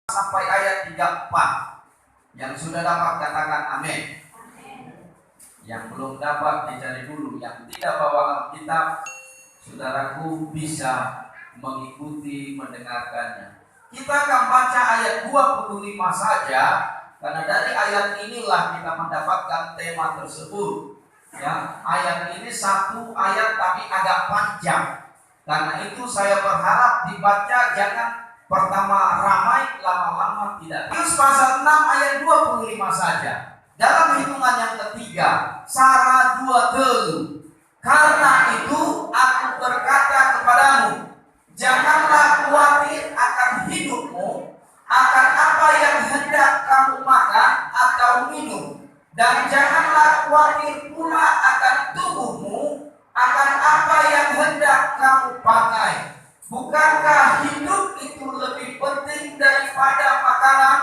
sampai ayat 34. Yang sudah dapat katakan amin. Yang belum dapat dicari dulu. Yang tidak bawa Alkitab, saudaraku bisa mengikuti mendengarkannya. Kita akan baca ayat 25 saja, karena dari ayat inilah kita mendapatkan tema tersebut. Ya, ayat ini satu ayat tapi agak panjang. Karena itu saya berharap dibaca jangan pertama ramai, lama-lama tidak. Yus pasal 6 ayat 25 saja. Dalam hitungan yang ketiga, Sara 2 telu. Karena itu aku berkata kepadamu, janganlah khawatir akan hidupmu, akan apa yang hendak kamu makan atau minum, dan janganlah khawatir pula akan tubuhmu, akan apa yang hendak kamu pakai. Bukankah hidup itu lebih penting daripada makanan,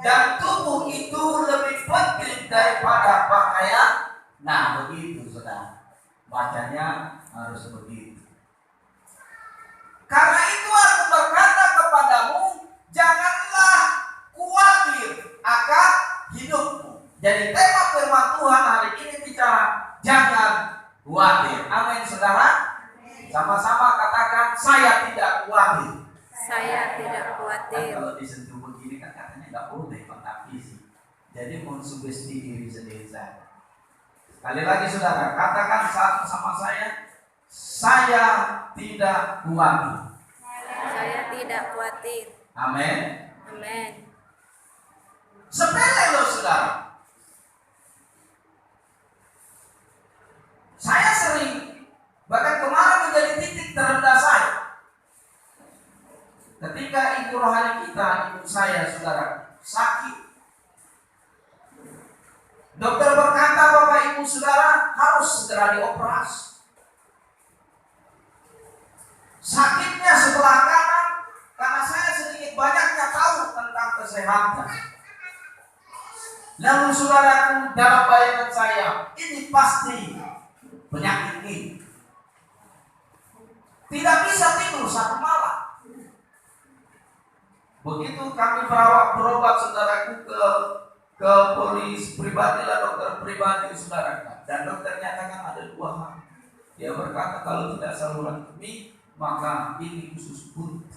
dan tubuh itu lebih penting daripada pakaian? Nah, begitu saudara, bacanya harus begitu. Karena itu aku berkata kepadamu, janganlah khawatir akan hidupmu. Jadi tema firman Tuhan hari ini bicara jangan khawatir. Amin saudara. Sama-sama katakan, saya tidak khawatir. Saya tidak khawatir. Kalau disentuh begini kan katanya tidak boleh kontak fisik. Jadi mensugesti diri sendiri saja. Sekali lagi saudara, katakan satu sama saya tidak khawatir. Saya tidak khawatir. Amin. Amin. Sepele loh saudara. Saya sering, bahkan kemarin menjadi titik terendah saya. Ketika ibu rohani kita, ibu saya saudara, sakit. Dokter berkata, Bapak Ibu Saudara harus segera dioperasi. Sakitnya sebelah kanan, karena saya sedikit banyaknya tahu tentang kesehatan. Lalu saudaraku, dalam bayangan saya, ini pasti penyakit ini. Tidak bisa tidur satu malam. Begitu kami berobat saudaraku ke polis pribadi lah, dokter pribadi saudara, dan dokter nyatakan ada 2 hal. Dia berkata kalau tidak saluran kemih, maka ini usus buntu.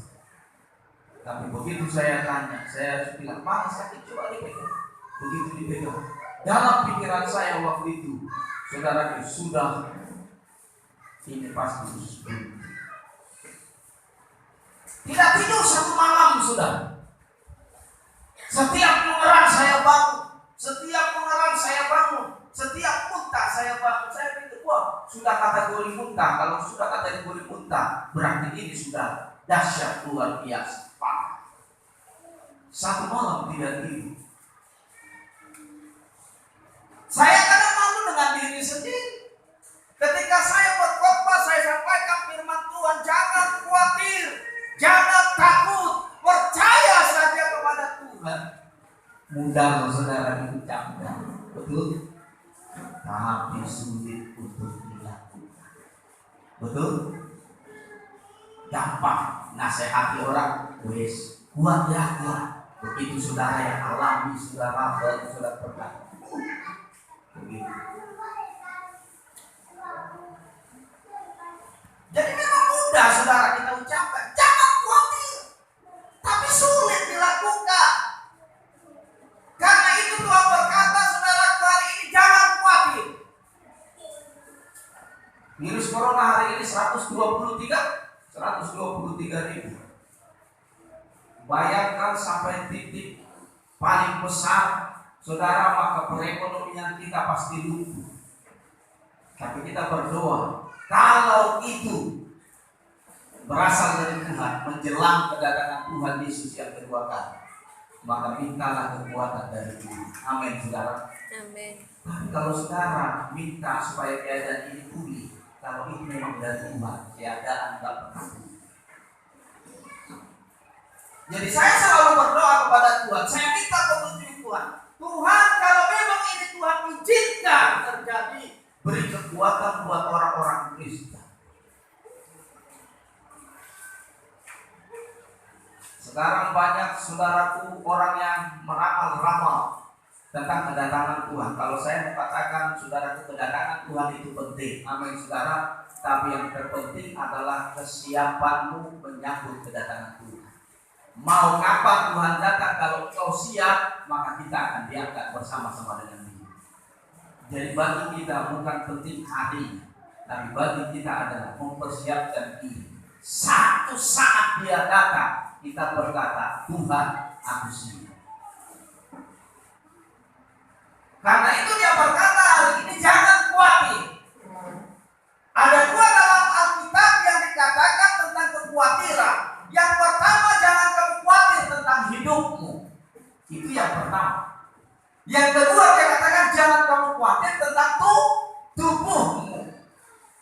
Tapi begitu saya tanya, saya bilang, mana sakit, coba dipegang. Begitu dipegang, dalam pikiran saya waktu itu, saudara, sudah ini pasti usus buntu. Tidak tidur satu malam sudah. Setiap mengerang saya bangun, setiap mengerang saya bangun, setiap muntah saya bangun. Saya pikir, wah, sudah kategori muntah. Kalau sudah kategori muntah, berarti ini sudah dahsyat luar biasa. Satu malam tidak tidur. Saya kadang malu dengan diri sendiri. Ketika saya berkhotbah, saya sampaikan firman Tuhan, jangan khawatir, jangan takut, percaya saja kepada Tuhan. Mudah saudara diucapkan, betul? Tapi sulit untuk dilakukan. Betul? Gampang nasihati orang, wes kuat ya, kuat. Begitu saudara yang alami, saudara baru saudara pernah. Begitu. Jadi memang mudah saudara kita ucapkan, jangan khawatir. Tapi sulit dilakukan. Karena itu Tuhan berkata, saudara, hari ini jangan khawatir. Virus corona hari ini 123 ribu. Bayangkan sampai titik paling besar, saudara, maka perekonomian kita pasti lumpuh. Tapi kita berdoa, kalau itu berasal dari Tuhan, menjelang kedatangan Tuhan Yesus yang kedua kali, maka mintalah kekuatan dari Tuhan. Amin saudara. Amin. Tapi kalau saudara minta supaya keadaan ini pulih, kalau itu memang dari Tuhan, keadaan tak pernah pulih. Jadi saya selalu berdoa kepada Tuhan, saya minta petunjuk Tuhan. Tuhan, kalau memang ini Tuhan izinkan terjadi, beri kekuatan buat orang-orang Kristen. Sekarang banyak saudaraku orang yang meramal-ramal tentang kedatangan Tuhan. Kalau saya mengatakan saudaraku kedatangan Tuhan itu penting, amin saudara. Tapi yang terpenting adalah kesiapanmu menyambut kedatangan Tuhan. Mau kapan Tuhan datang, kalau kau siap, maka kita akan diangkat bersama-sama dengan Dia. Jadi bagi kita bukan penting harinya, tapi bagi kita adalah mempersiapkan diri. Satu saat Dia datang, kita berkata, Tuhan, aku siap. Karena itu Dia berkata hari ini, jangan khawatir. Ada dua dalam Alkitab yang dikatakan tentang kekhawatiran. Yang pertama, jangan kamu khawatir tentang hidupmu. Itu yang pertama. Yang kedua, dia katakan jangan kamu khawatir tentang tubuhmu.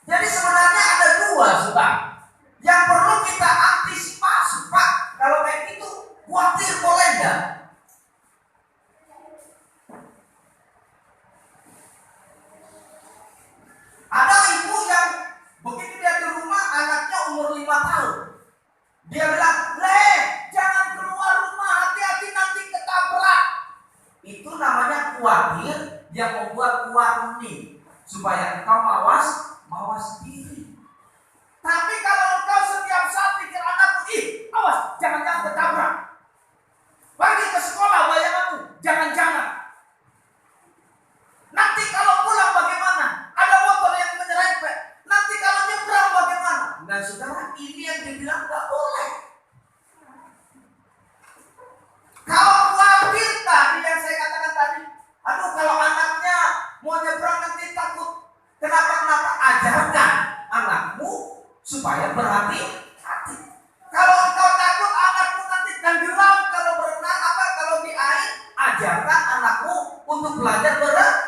Jadi sebenarnya ada dua, saudara, yang perlu kita antisipasi. Pak, kalau kayak gitu khawatir boleh enggak? Ada ibu yang begitu dia di rumah, anaknya umur 5 tahun. Dia bilang, jangan keluar rumah, hati-hati nanti ketabrak. Itu namanya khawatir yang membuat warning supaya engkau mawas diri. Tapi kalau engkau setiap saat pikir anakku, awas, jangan-jangan ketabrak. Pergi ke sekolah bayanganmu, jangan-jangan. Nanti kalau pulang bagaimana? Ada motor yang menyerempet. Nanti kalau nyebrang bagaimana? Nah saudara, ini yang dibilang gak boleh. Kalau khawatir tadi yang saya katakan tadi, aduh kalau anaknya mau nyebrang nanti takut kenapa-kenapa, ajarkan anakmu supaya berhati-hati. Kalau engkau takut anakmu nanti tenggelam kalau berenang kalau di air, ajarkan anakmu untuk belajar berenang.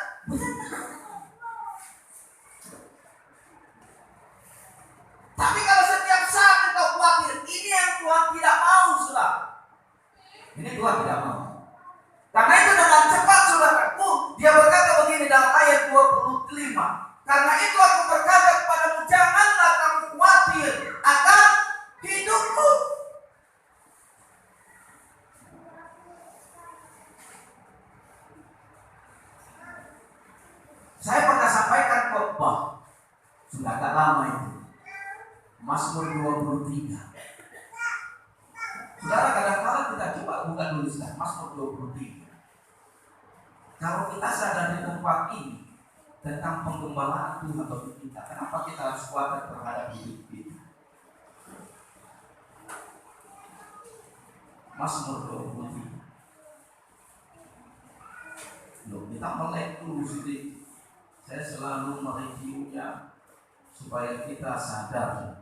Tapi kalau setiap saat engkau khawatir, ini yang Tuhan tidak mau, saudara. Ini Tuhan tidak mau. Karena itu dengan cepat, saudaraku, Dia berkata begini dalam ayat 25. Karena itu aku berkata kepadamu, janganlah kamu khawatir akan hidupmu. Saya pernah sampaikan khotbah sudah agak lama itu, Mazmur 23. Saudara, kadang-kadang kita coba buka dulu sekarang Mazmur 23. Kalau kita sadar di tempat ini tentang penggembalaan Tuhan bagi kita, kenapa kita harus khawatir terhadap hidup kita? Mazmur 23. Loh, kita melek dulu sedikit. Saya selalu mereviewnya supaya kita sadar.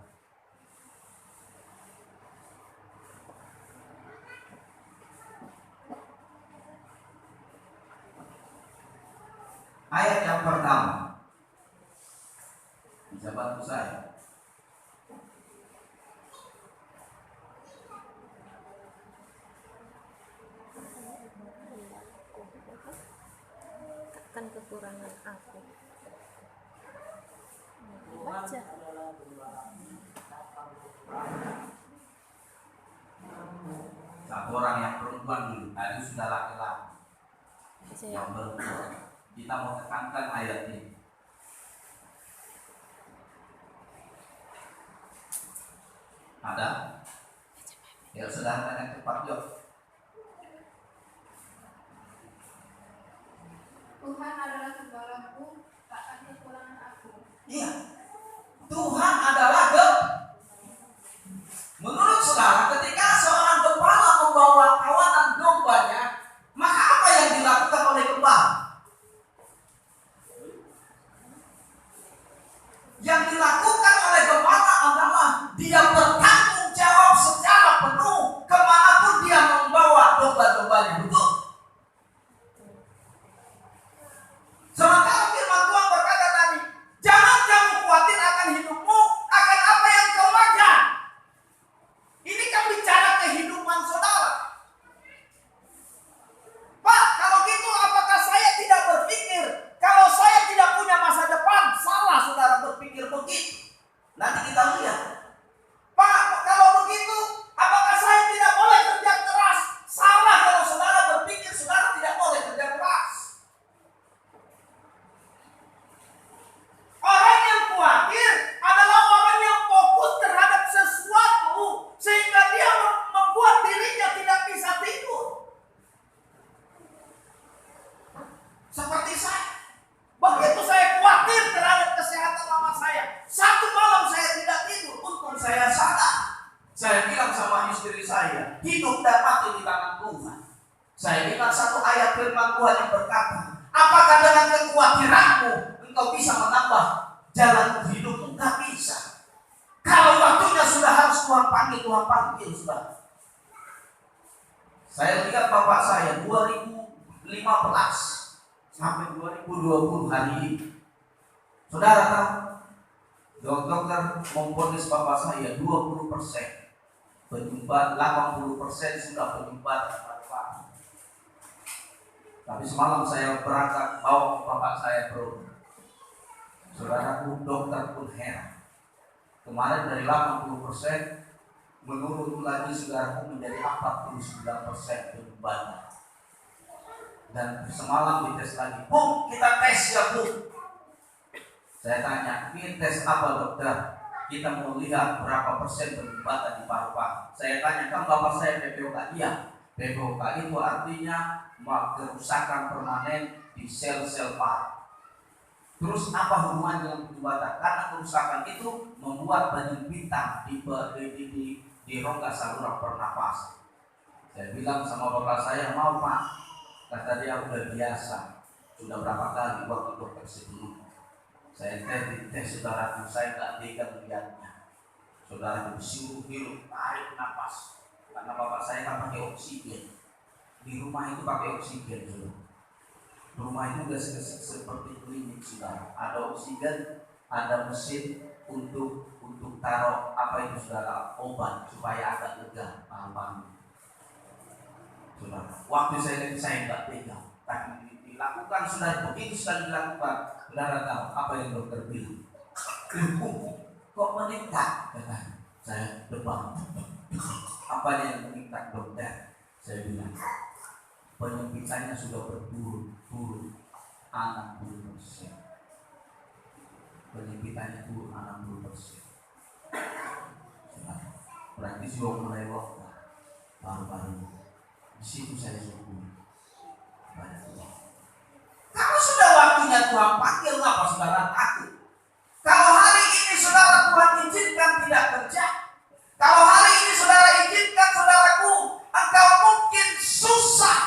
Ayat yang pertama, bisa bantu saya? Takkan kekurangan aku. Baca. Satu orang yang perempuan dulu, tadi sudah laki-laki. Yang perempuan. Kita mau tekankan ayat ini. Ada? Ya sudah, tanya cepat yuk. Tuhan adalah gembalaku, takkan kekurangan aku. Iya, Tuhan adalah menurut saudara, ketika seorang gembala membawa kawanan dombanya, maka apa yang dilakukan oleh gembala? Yang dilakukan oleh gembala adalah dia bertanggung jawab secara penuh kemanapun dia di tangan Tuhan. Saya ingat satu ayat firman Tuhan yang berkata, apakah dengan kekhawatiranmu engkau bisa menambah jalan hidupmu? Enggak bisa. Kalau waktunya sudah harus Tuhan panggil sudah. Saya lihat bapak saya 2015 sampai 2020 hari ini. Saudara tahu, dokter memvonis bapak saya 20% penyumbat, 80% sudah penyumbat paru-paru. Tapi semalam saya berangkat bawa bapak saya berobat. Saudaraku, dokter pun heran. Kemarin dari 80% menurun lagi saudaraku menjadi 49% penyumbatnya. Dan semalam dites lagi, Bu, kita tes ya Bu. Saya tanya, ini tes apa dokter? Kita mau lihat berapa persen penyumbatan di paru-paru. Saya tanya, kan bapak saya PPOK? Iya, PPOK itu artinya kerusakan permanen di sel-sel paru. Terus apa hubungannya dengan penyumbatan? Karena kerusakan itu membuat penyempitan di rongga saluran pernapasan. Saya bilang sama bapak saya, mau Pak? Kata dia, udah biasa. Sudah berapa kali waktu dokter sebelumnya. Saya tes saudaraku, saya tak tega melihatnya. Saudara disuruh hirup, tarik napas. Karena bapak saya kan pakai oksigen. Di rumah itu pakai oksigen dulu. Rumah itu udah seperti klinik saudara. Ada oksigen, ada mesin untuk taruh apa itu saudara, obat supaya agak lega paham-paham. Saudara, waktu saya nggak pegang, tapi dilakukan sudah begitu sudah dilakukan. Saudara tahu apa yang dokter bilang? Kok meningkat? Kata saya depan. Apa yang meningkat dokter? Saya bilang penyempitannya sudah berturun 60%. Penyempitannya turun 60%. Berarti sudah mulai waktu baru-baru. Di situ saya syukur pada Tuhan. Kalau sudah waktunya Tuhan panggil, apa saudara takut? Kalau hari ini saudara Tuhan izinkan tidak kerja, kalau hari ini saudara izinkan saudaraku, engkau mungkin susah.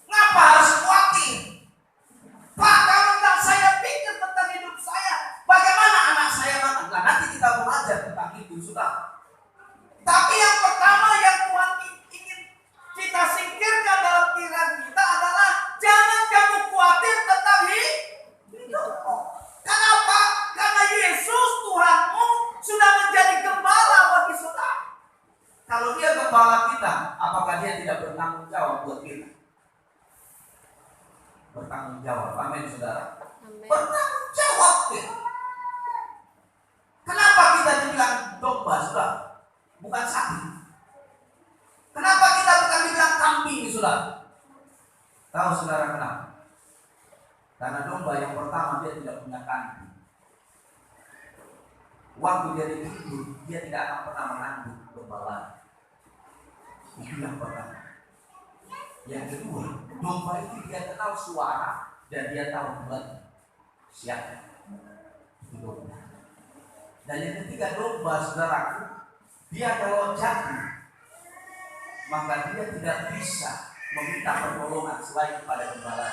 Ngapa harus khawatir? Pak, kalau enggak saya pikir tentang hidup saya, bagaimana anak saya mana? Nah, nanti kita belajar tentang itu, sudah. Tapi yang pertama yang Tuhan ingin kita singkirkan dalam pikiran kita adalah jangan kamu khawatir tentang hidupmu. Kenapa? Karena Yesus Tuhanmu sudah menjadi gembala bagi saudara. Kalau dia gembala kita, apakah dia tidak bertanggung jawab buat kita? Bertanggung jawab, amin saudara. Amin. Bertanggung jawab kita. Kenapa kita dibilang domba saudara? Bukan sapi. Kenapa kita bukan dibilang kambing saudara? Tahu saudara kenapa? Karena domba yang pertama dia tidak punya kandung. Waktu dia tidur, dia tidak akan pernah mengandung gembala. Itu yang pertama. Yang kedua, domba itu dia kenal suara dan dia tahu bulan siapa itu domba. Dan yang ketiga, domba saudaraku, dia kalau jatuh maka dia tidak bisa meminta pertolongan selain kepada gembala.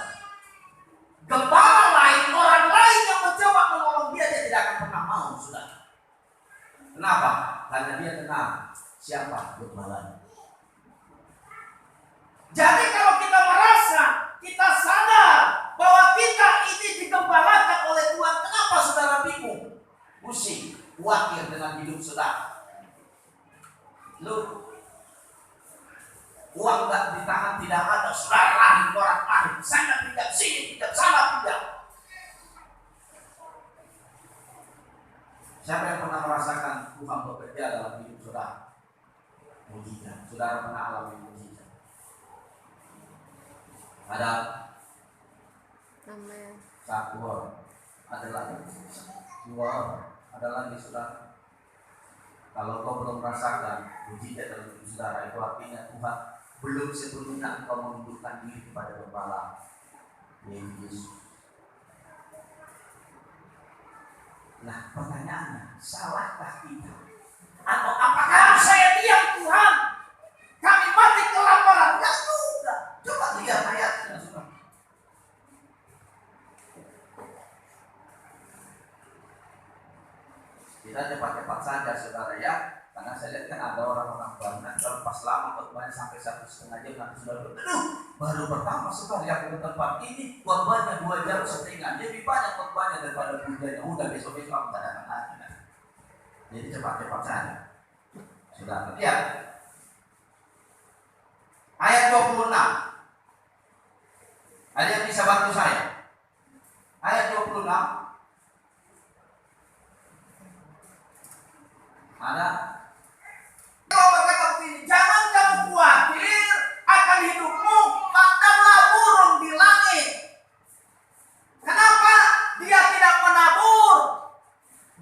Gembala lain, orang lain yang mencoba menolong dia tidak akan pernah mau saudara. Kenapa? Karena dia kenal siapa gembala. Jadi kalau kita merasa, kita sadar bahwa kita ini digembalakan oleh Tuhan, kenapa saudara bingung? Pusing, khawatir dengan hidup saudara. Lu uang gak di tangan tidak ada, saudara lari, orang lari, sana tidak, sini tidak, sana tidak. Siapa yang pernah merasakan Tuhan bekerja dalam hidup saudara? Mujizat. Saudara pernah alami mujizat? Ada Amin. satu orang, ada lagi dua orang, ada lagi saudara. Kalau kau belum merasakan mujizat dalam hidup saudara, itu artinya Tuhan belum sepenuhnya engkau menundukkan diri kepada gembala Yesus. Nah, pertanyaannya, salahkah kita? Atau apakah harus saya diam Tuhan? Kami mati Kita cepat-cepat saja saudara ya. Karena saya lihat kan ada orang-orang banyak kalau pas lama khotbahnya sampai 1,5 jam nanti sudah baru pertama sekali aku ke tempat ini khotbahnya 2 jam setengah, lebih banyak khotbahnya daripada budaya. Udah besok-besok aku tak datang lagi. Jadi cepat-cepat saja. Sudah lihat ayat 26. Ada yang bisa bantu saya? Ayat 26. Ada. Kalau berkata begini, jangan kamu khawatir akan hidupmu, pandanglah burung di langit. Kenapa? Dia tidak menabur,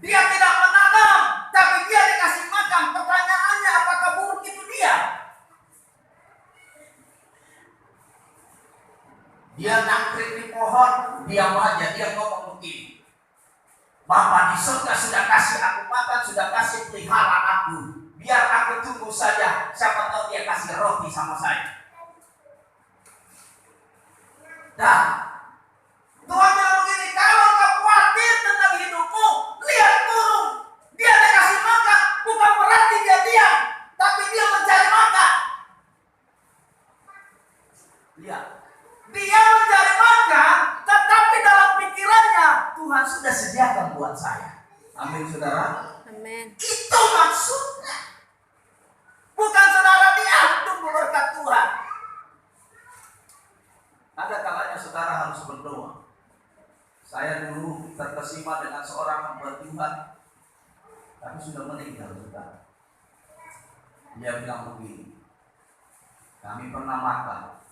dia tidak menanam, tapi dia dikasih makan. Pertanyaannya, apakah burung itu dia? Dia nangkring di pohon, diam aja, dia ngomong begini. Bapa di surga sudah kasih aku makan, sudah kasih pelihara aku. Biar aku tunggu saja, siapa tahu dia kasih roti sama saya. Dan Tuhan bilang begini, kalau kau khawatir tentang hidupmu, lihat burung. Dia dikasih makan, bukan berarti dia diam, tapi dia mencari makan. Lihat, dia mencari makan, tetapi dalam pikirannya Tuhan sudah sediakan buat saya. Amin saudara. Amin. Itu maksudnya. Bukan saudara diam tunggu berkat Tuhan. Ada kalanya saudara harus berdoa. Saya dulu terkesima dengan seorang hamba Tuhan, tapi sudah meninggal saudara. Dia bilang begini, kami pernah makan.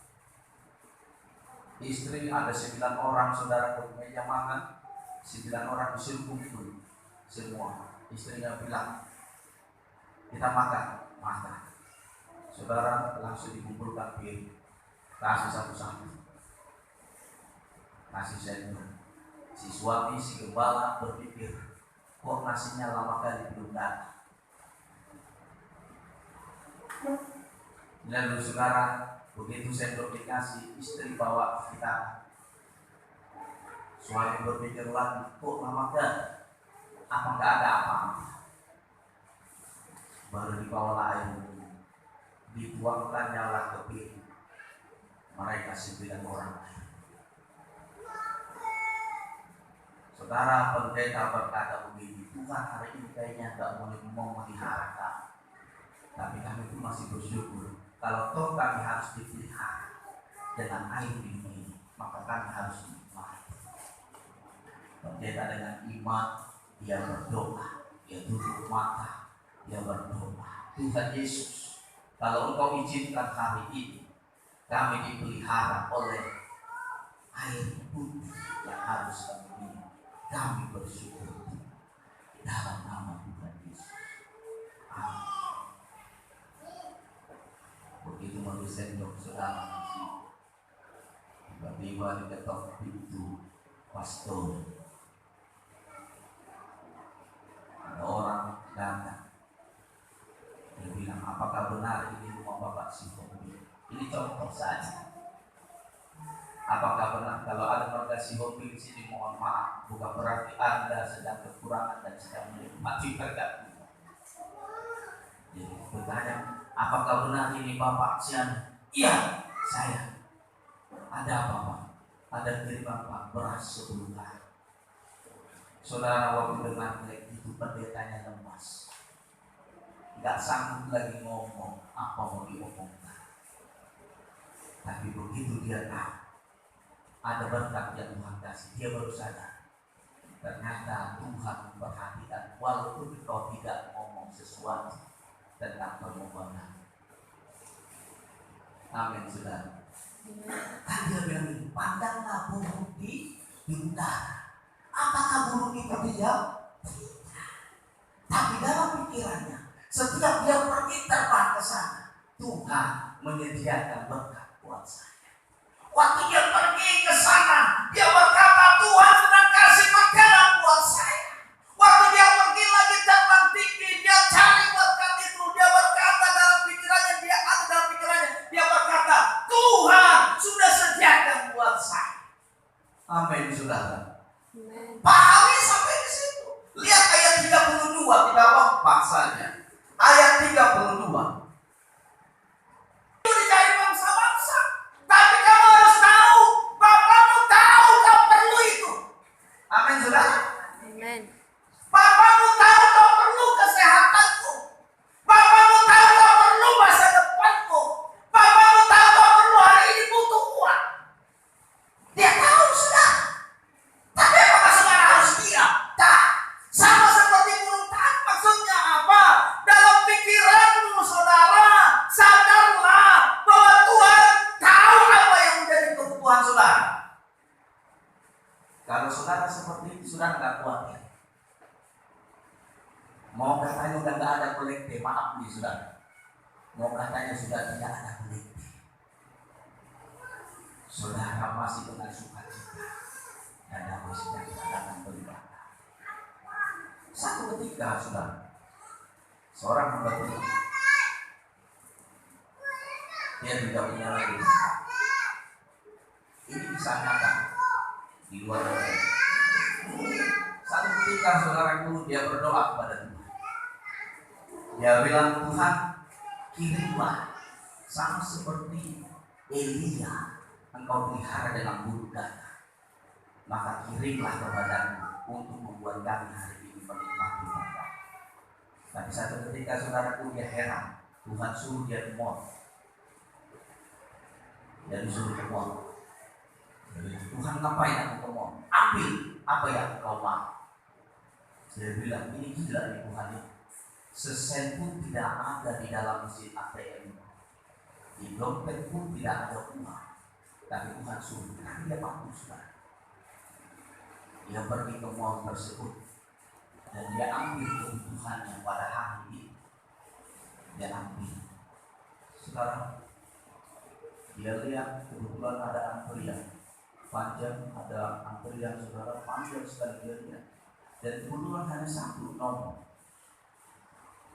Istri ada 9 orang saudara ke meja makan, 9 orang disuruh kumpul semua. Istrinya bilang, kita makan. Saudara langsung dikumpulkan piring, kasih satu-satu, kasih sendok. Si suami, si gembala berpikir, kok nasinya lama kali belum datang. Lalu saudara, begitu sendok dikasih, istri bawa kita. Suami berpikir lagi, kok lama kali? Apa nggak ada apa-apa? Baru dibawa air, dituangkan nyala ke piring. Mereka 9 orang. Saudara pendeta berkata begini, Tuhan hari ini kayaknya nggak mau melihara kami, tapi kami itu masih bersyukur. Kalau toh kami harus dipelihara dengan air ini, maka kami harus nikmati. Pendeta dengan iman, dia berdoa, dia tutup mata. Dia berdoa, Tuhan Yesus, kalau Engkau izinkan hari ini kami dipelihara oleh air putih yang harus kami minum, kami bersyukur dalam nama Tuhan Yesus. Amin. Begitu menurut sendok saudara masih tiba-tiba diketok pintu pastor. Ada orang datang. Dia bilang, apakah benar ini rumah Bapak si Hobi? Ini contoh saja. Apakah benar kalau ada warga si Hobi di sini, mohon maaf, bukan berarti Anda sedang kekurangan dan sedang menikmati berkat Tuhan. Jadi bertanya, apakah benar ini Bapak Sian? Iya, saya. Ada apa Pak? Ada kirim Pak beras 10 hari. Saudara waktu dengar kayak itu pendetanya lemas. Tidak sanggup lagi ngomong apa mau diomongkan. Tapi begitu dia tahu ada berkat yang Tuhan kasih, dia baru sadar. Ternyata Tuhan memperhatikan walaupun kau tidak ngomong sesuatu tentang permohonan. Amin saudara. Kan dia bilang, pandanglah burung di udara. Apakah burung itu diam? Tidak. Tapi dalam pikirannya, setiap dia pergi terbang ke sana, Tuhan menyediakan berkat buat saya. Waktu dia pergi ke sana, dia berkata, Tuhan sedang kasih makanan buat saya. Waktu dia pergi lagi terbang tinggi, dia cari berkat itu. Dia berkata dalam pikirannya, dia berkata, Tuhan sudah sediakan buat saya. Amin saudara. Pahami sampai di situ. Lihat ayat 32. sudah nggak kuat ya. Mau katanya udah nggak ada kolektif, maaf nih sudah. Mau katanya sudah tidak ada kolektif. Saudara masih dengan sukacita dan damai sejahtera datang beribadah. Satu ketika sudah seorang hamba Tuhan, dia tidak punya lagi. Ini bisa nyata di luar negeri. Satu ketika saudaraku dia berdoa kepada Tuhan. Dia bilang, Tuhan, kirimlah sama seperti Elia engkau pelihara dengan burung gagak. Maka kirimlah kepadaku untuk membuat kami hari ini menikmati mereka. Tapi satu ketika saudaraku dia heran, Tuhan suruh dia ke mall. Dia disuruh ke mall. Tuhan ngapain aku ke mall? Ambil apa yang kau mau. Dia bilang, ini gila nih Tuhan ini. Sesen pun tidak ada di dalam mesin ATM. Di dompet pun tidak ada uang. Tapi Tuhan suruh, karena dia mampu sudah. Dia pergi ke mall tersebut dan dia ambil kebutuhannya pada hari ini. Dia ambil. Sekarang dia lihat kebetulan ada antrian panjang, ada antrian saudara panjang sekali dia lihat. Dan kebetulan hanya satu nomor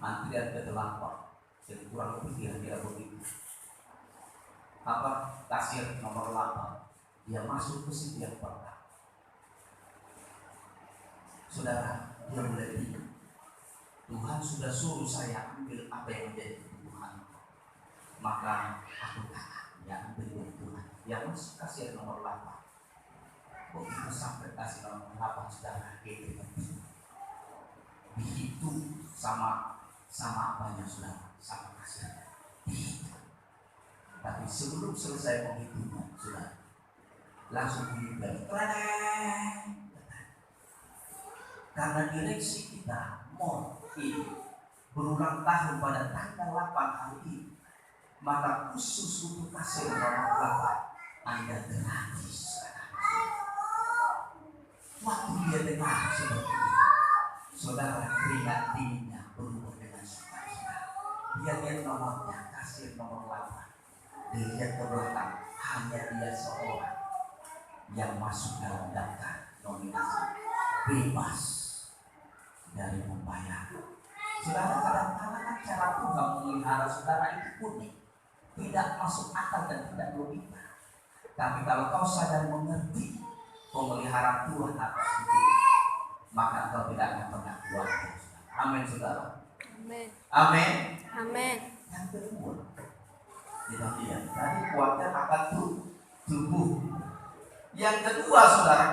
antrian ke-8. Jadi kurang lebih kira-kira begitu. Apa kasir nomor 8 dia masuk ke situ yang pertama. Saudara, dia mulai bingung. Tuhan sudah suruh saya ambil apa yang menjadi kebutuhan. Maka aku tahan, ya ambil dari Tuhan. Yang masuk kasir nomor 8. Begitu sampai kasir nomor 8, saudara, itu dihitung sama apanya saudara, sama kasirnya. Dihitung. Tapi sebelum selesai penghitungan, saudara, langsung bunyi bel. Karena direksi kita mall ini berulang tahun pada tanggal 8 hari ini, maka khusus untuk kasir nomor 8 Anda gratis. Waktu dia dengar seperti itu, saudara, keringat dinginnya berubah dengan sukacita. Dia lihat nomornya, kasir nomor 8. Dia lihat ke belakang, hanya dia seorang yang masuk dalam daftar nominasi bebas dari membayar. Saudara, kadang-kadang cara Tuhan memelihara saudara itu unik, tidak masuk akal dan tidak logika. Tapi kalau kau sadar mengerti pemeliharaan Tuhan atas hidup, maka kau tidak akan pernah khawatir. Amin, saudara. Amin. Amin. Amin. Yang kedua, kita lihat tadi khawatir akan tubuh. Yang kedua, saudara.